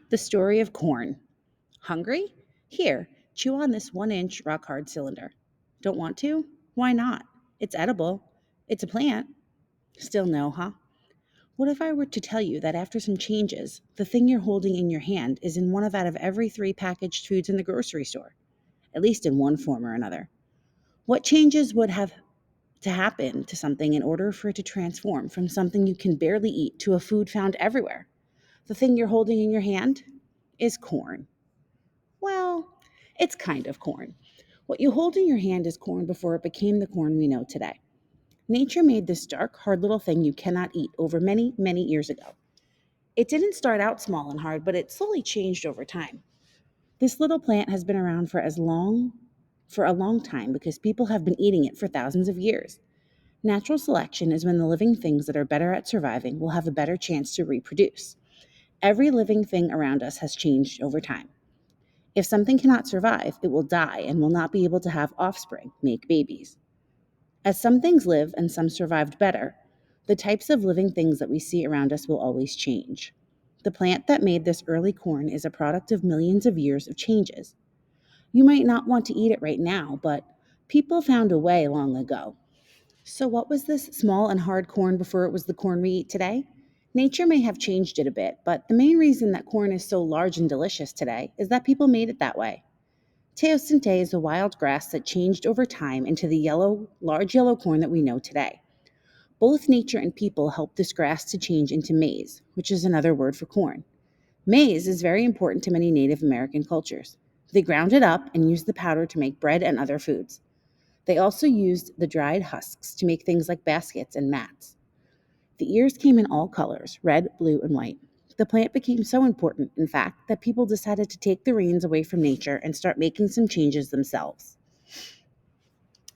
The story of corn. Hungry? Here, chew on this 1 inch rock hard cylinder. Don't want to? Why not? It's edible. It's a plant. Still no, huh? What if I were to tell you that after some changes, the thing you're holding in your hand is in one of out of every 3 packaged foods in the grocery store, at least in one form or another? What changes would have to happen to something in order for it to transform from something you can barely eat to a food found everywhere? The thing you're holding in your hand is corn. Well, it's kind of corn. What you hold in your hand is corn before it became the corn we know today. Nature made this dark, hard little thing you cannot eat over many, many years ago. It didn't start out small and hard, but it slowly changed over time. This little plant has been around for a long time because people have been eating it for thousands of years. Natural selection is when the living things that are better at surviving will have a better chance to reproduce. Every living thing around us has changed over time. If something cannot survive, it will die and will not be able to have offspring, make babies. As some things live and some survived better, the types of living things that we see around us will always change. The plant that made this early corn is a product of millions of years of changes. You might not want to eat it right now, but people found a way long ago. So, what was this small and hard corn before it was the corn we eat today? Nature may have changed it a bit, but the main reason that corn is so large and delicious today is that people made it that way. Teosinte is a wild grass that changed over time into the large yellow corn that we know today. Both nature and people helped this grass to change into maize, which is another word for corn. Maize is very important to many Native American cultures. They ground it up and used the powder to make bread and other foods. They also used the dried husks to make things like baskets and mats. The ears came in all colors, red, blue, and white. The plant became so important, in fact, that people decided to take the reins away from nature and start making some changes themselves.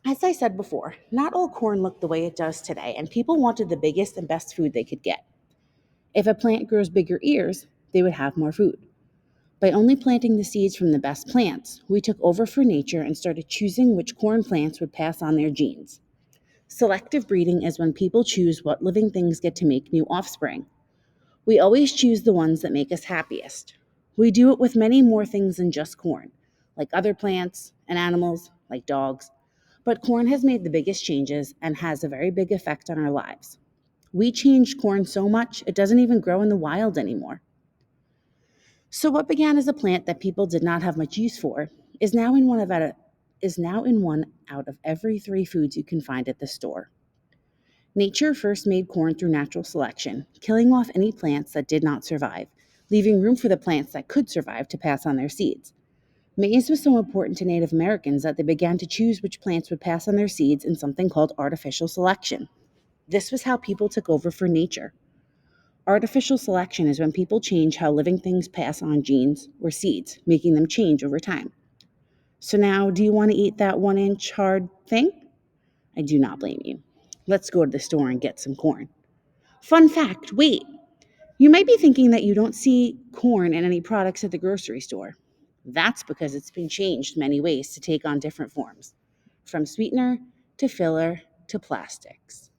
As I said before, not all corn looked the way it does today, and people wanted the biggest and best food they could get. If a plant grows bigger ears, they would have more food. By only planting the seeds from the best plants, we took over for nature and started choosing which corn plants would pass on their genes. Selective breeding is when people choose what living things get to make new offspring. We always choose the ones that make us happiest. We do it with many more things than just corn, like other plants and animals, like dogs. But corn has made the biggest changes and has a very big effect on our lives. We changed corn so much, it doesn't even grow in the wild anymore. So what began as a plant that people did not have much use for is now in one out of every 3 foods you can find at the store. Nature first made corn through natural selection, killing off any plants that did not survive, leaving room for the plants that could survive to pass on their seeds. Maize was so important to Native Americans that they began to choose which plants would pass on their seeds in something called artificial selection. This was how people took over for nature. Artificial selection is when people change how living things pass on genes or seeds, making them change over time. So now, do you want to eat that 1 inch hard thing? I do not blame you. Let's go to the store and get some corn. Fun fact, wait. You might be thinking that you don't see corn in any products at the grocery store. That's because it's been changed many ways to take on different forms, from sweetener to filler to plastics.